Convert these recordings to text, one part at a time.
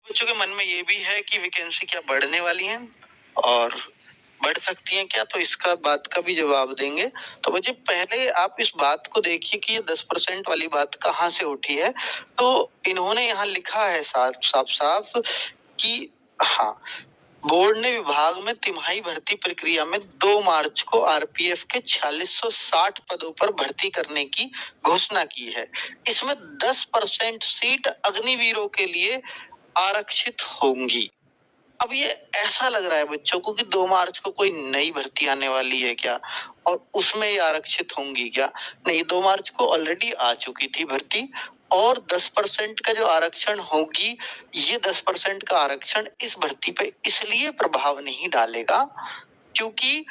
बच्चों के मन में ये भी है कि वैकेंसी क्या बढ़ने वाली है और बढ़ सकती है क्या, तो इसका बात का भी जवाब देंगे। तो बच्चे पहले आप इस बात को देखिए कि ये 10% वाली बात कहाँ से उठी है। तो इन्होंने यहाँ लिखा है साफ साफ साफ कि हाँ, बोर्ड ने विभाग में तिमाही भर्ती प्रक्रिया में 2 मार्च को आरपीएफ के 4660 पदों पर भर्ती करने की घोषणा की है। इसमें 10% सीट अग्निवीरों के लिए आरक्षित होंगी। अब ये ऐसा लग रहा है बच्चों को कि 2 मार्च को कोई नई भर्ती आने वाली है क्या, और उसमें ये आरक्षित होंगी क्या? नहीं, 2 मार्च को ऑलरेडी आ चुकी थी भर्ती, और 10% का जो आरक्षण होगी, ये 10% का आरक्षण इस भर्ती पे इसलिए प्रभाव नहीं डालेगा क्योंकि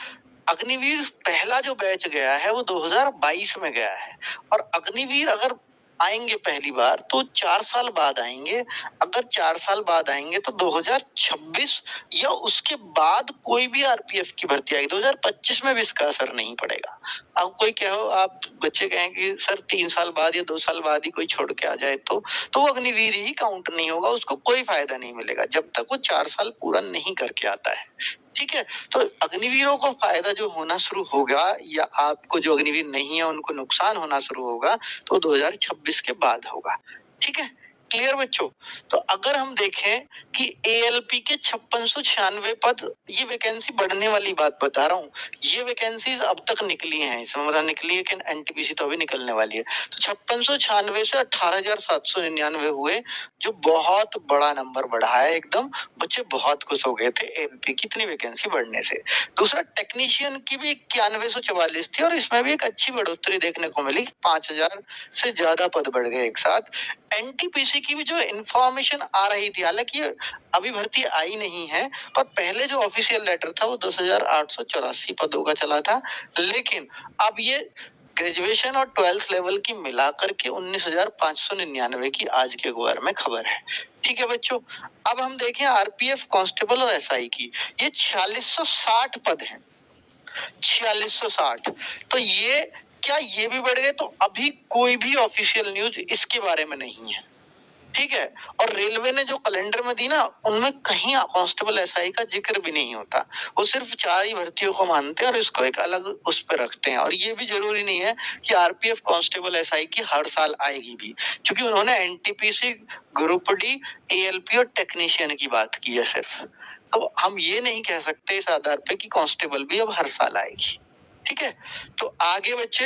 अग्निवीर पहला जो बैच गया है वो 2022 में गया है, और अग्निवीर अगर आएंगे पहली बार तो 4 साल बाद आएंगे। अगर 4 साल बाद आएंगे तो 2026 या उसके बाद कोई भी आरपीएफ की भर्ती आएगी, 2025 में भी इसका असर नहीं पड़ेगा। अब कोई कहो, आप बच्चे कहें कि सर 3 साल बाद या 2 साल बाद ही कोई छोड़ के आ जाए तो वो अग्निवीर ही काउंट नहीं होगा, उसको कोई फायदा नहीं मिलेगा जब तक वो 4 साल पूरा नहीं करके आता है। ठीक है, तो अग्निवीरों को फायदा जो होना शुरू होगा, या आपको जो अग्निवीर नहीं है उनको नुकसान होना शुरू होगा, तो 2026 के बाद होगा। ठीक है, क्लियर बच्चों? तो अगर हम देखें कि एएलपी के 5696 पद, ये वैकेंसी बढ़ने वाली बात बता रहा हूँ, ये वैकेंसीज अब तक निकली हैं, इसमें मतलब निकली है कि एनटीपीसी तो अभी निकलने वाली है। तो 5696 से 18799 हुए, जो बहुत बड़ा नंबर बढ़ा है एकदम। बच्चे बहुत खुश हो गए थे एएलपी की इतनी वैकेंसी बढ़ने से। दूसरा, टेक्नीशियन की भी 9144 थी, और इसमें भी एक अच्छी बढ़ोतरी देखने को मिली, 5000 से ज्यादा पद बढ़ गए एक साथ। एनटीपीसी की भी जो इंफॉर्मेशन आ रही थी, हालांकि अभी भर्ती आई नहीं है, पर पहले जो ऑफिशियल लेटर था वो 10,884 पदों का चला था, लेकिन अब ये ग्रेजुएशन और 12th लेवल की मिलाकर के 19,599 की आज के अखबार में खबर है। ठीक है बच्चों, अब हम देखें आरपीएफ कांस्टेबल और एसआई की, ये 4660 पद हैं, 4660। तो ये क्या ये भी बढ़ गए? तो अभी कोई भी ऑफिशियल न्यूज इसके बारे में नहीं है। ठीक है, और रेलवे ने जो कैलेंडर में दी ना, उनमें कहीं कांस्टेबल एसआई का जिक्र भी नहीं होता। वो सिर्फ 4 ही भर्तियों को मानते हैं और इसको एक अलग उस पर रखते हैं। और ये भी जरूरी नहीं है कि आरपीएफ कांस्टेबल एसआई की हर साल आएगी भी, क्योंकि उन्होंने एनटीपीसी, ग्रुप डी, एएलपी और टेक्नीशियन की बात की है सिर्फ। तो हम ये नहीं कह सकते इस आधार पे कि कांस्टेबल भी अब हर साल आएगी। ठीक है, तो आगे बच्चे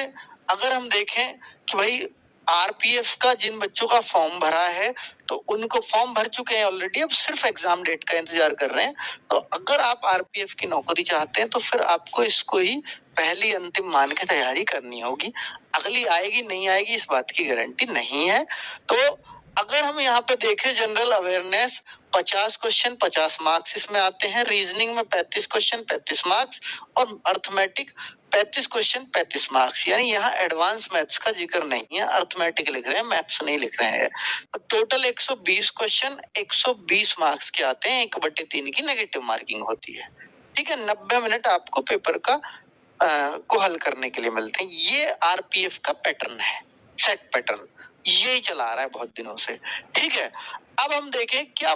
अगर हम देखें कि भाई आरपीएफ का जिन बच्चों का फॉर्म भरा है, तो उनको फॉर्म भर चुके हैं ऑलरेडी, अब सिर्फ एग्जाम डेट का इंतजार कर रहे हैं। तो अगर आप आरपीएफ की नौकरी चाहते हैं तो फिर आपको इसको ही पहली अंतिम मान के तैयारी करनी होगी। अगली आएगी नहीं आएगी इस बात की गारंटी नहीं है। तो अगर हम यहाँ पे देखें, जनरल अवेयरनेस 50 क्वेश्चन 50 मार्क्स इसमें आते हैं, रीजनिंग में 35 क्वेश्चन 35 मार्क्स, और अर्थमेटिक 35 क्वेश्चन 35 मार्क्स। यानी यहाँ एडवांस मैथ्स का जिक्र नहीं है, अर्थमेटिक लिख रहे हैं, मैथ्स नहीं लिख रहे हैं। टोटल 120 क्वेश्चन 120 मार्क्स के आते हैं, 1/3 की नेगेटिव मार्किंग होती है। ठीक है, 90 मिनट आपको पेपर का को हल करने के लिए मिलते हैं। ये आरपीएफ का पैटर्न है, सेट पैटर्न यही चला रहा है बहुत दिनों से। ठीक है, अब हम देखें क्या,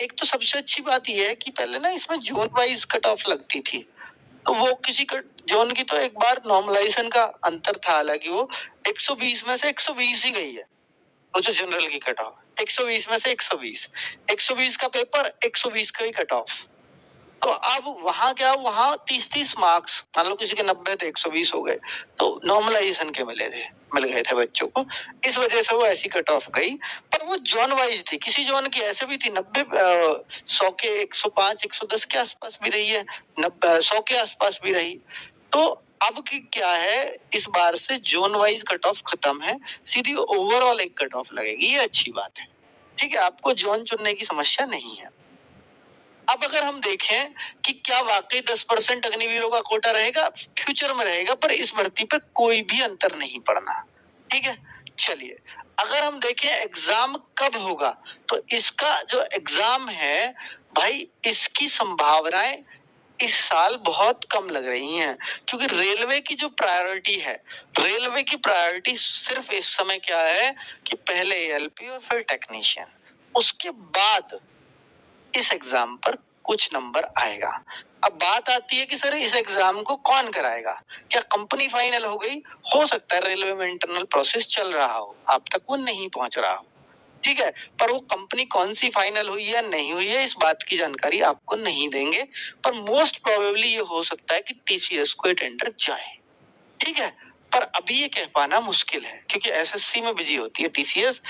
एक तो सबसे अच्छी बात यह है कि पहले ना इसमें जोन वाइज कट ऑफ लगती थी, तो वो किसी जोन की तो एक बार नॉर्मलाइजेशन का अंतर था, हालांकि वो 120 में से 120 ही गई है, वो जो जनरल की कट ऑफ 120 में से 120, 120 का पेपर 120 का ही कट ऑफ। तो अब वहां क्या, वहां 30-30 मार्क्स, मान लो किसी के 90 थे 120 हो गए, तो नॉर्मलाइजेशन के मिल गए थे बच्चों को, इस वजह से वो ऐसी कट ऑफ गई। पर वो जोन वाइज थी, किसी जोन की ऐसे भी थी 90 100 के 105 110 के आसपास भी रही है, 90 100 के आसपास भी रही। तो अब की क्या है, इस बार से जोन वाइज कट ऑफ खत्म है, सीधी ओवरऑल एक कट ऑफ लगेगी, ये अच्छी बात है। ठीक है, आपको जोन चुनने की समस्या नहीं है। अब अगर हम देखें कि क्या वाकई 10% अग्निवीरों का कोटा रहेगा, फ्यूचर में रहेगा, पर इस भर्ती पे कोई भी अंतर नहीं पड़ना। ठीक है, चलिए अगर हम देखें एग्जाम कब होगा, तो इसका जो एग्जाम है भाई, इसकी संभावनाएं इस साल बहुत कम लग रही हैं, क्योंकि रेलवे की जो प्रायोरिटी है, रेलवे की प्रायोरिटी सिर्फ इस समय क्या है कि पहले एएलपी और फिर टेक्नीशियन, उसके बाद इस एग्जाम पर कुछ नंबर आएगा। अब बात आती है कि सर इस एग्जाम को कौन कराएगा? क्या कंपनी फाइनल हो गई? हो सकता है रेलवे में इंटरनल प्रोसेस चल रहा हो, आप तक वो नहीं पहुंच रहा हो, ठीक है, पर वो कंपनी कौन सी फाइनल हुई है नहीं हुई है इस बात की जानकारी आपको नहीं देंगे। पर मोस्ट प्रोबेबली ये हो सकता है कि टीसीएस को टेंडर जाए, ठीक है। पर अभी ये कह पाना मुश्किल है क्योंकि एसएससी में बिजी होती है टीसीएस।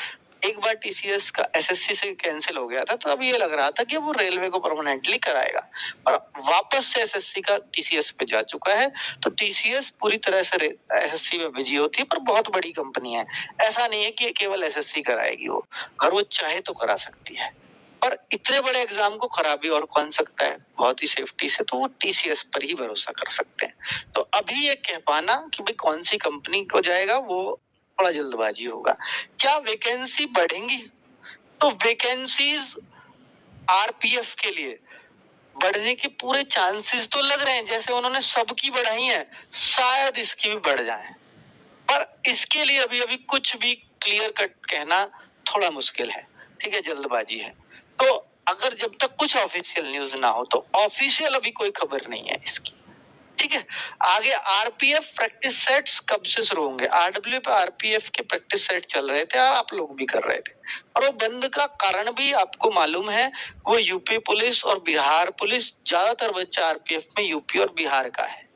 एक बार टीसीएस का एसएससी से कैंसिल हो गया था तो अब ये लग रहा था कि वो रेलवे को परमानेंटली कराएगा, पर वापस से एसएससी का टीसीएस पे जा चुका है। तो टीसीएस पूरी तरह से एसएससी में बिजी होती है, पर बहुत बड़ी कंपनी है, ऐसा नहीं है कि केवल एसएससी कराएगी वो, अगर वो चाहे तो करा सकती है। पर इतने बड़े एग्जाम को करा भी और कौन सकता है बहुत ही सेफ्टी से, तो वो टीसीएस पर ही भरोसा कर सकते हैं। तो अभी ये कह पाना कि भाई कौन सी कंपनी को जाएगा वो बड़ा जल्दबाजी होगा। क्या वैकेंसी बढ़ेंगी? तो वैकेंसीज आरपीएफ के लिए बढ़ने के पूरे चांसेस तो लग रहे हैं, जैसे उन्होंने सबकी बढ़ाई है, शायद इसकी भी बढ़ जाए, पर इसके लिए अभी अभी कुछ भी क्लियर कट कहना थोड़ा मुश्किल है, ठीक है, जल्दबाजी है। तो अगर जब तक कुछ ऑफिशियल न्यूज ना हो तो ऑफिशियल अभी कोई खबर नहीं है इसकी, ठीक है। आगे आरपीएफ प्रैक्टिस सेट्स कब से शुरू होंगे? आरडब्ल्यू पे आरपीएफ के प्रैक्टिस सेट चल रहे थे और आप लोग भी कर रहे थे, और वो बंद का कारण भी आपको मालूम है, वो यूपी पुलिस और बिहार पुलिस, ज्यादातर बच्चा आरपीएफ में यूपी और बिहार का है,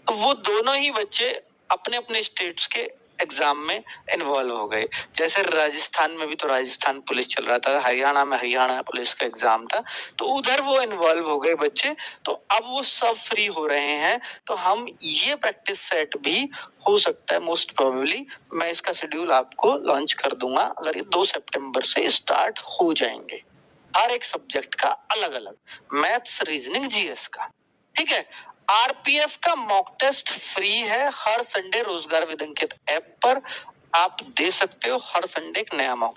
तो वो दोनों ही बच्चे अपने अपने स्टेट्स के एग्जाम में इन्वॉल्व हो गए। जैसे राजस्थान में भी तो राजस्थान पुलिस चल रहा था, हरियाणा में हरियाणा पुलिस का एग्जाम था, तो उधर वो इन्वॉल्व हो गए बच्चे, तो अब वो सब फ्री हो रहे हैं। तो हम ये प्रैक्टिस सेट भी हो सकता है मोस्ट प्रोबेबली, मैं इसका शेड्यूल आपको लॉन्च कर दूंगा अगर ये 2 सितंबर से स्टार्ट हो जाएंगे, हर एक सब्जेक्ट का अलग अलग, मैथ्स रीजनिंग जीएस का, ठीक है। आरपीएफ का मॉक टेस्ट फ्री है, हर संडे रोजगार विद अंकित ऐप पर आप दे सकते हो, हर संडे एक नया मॉक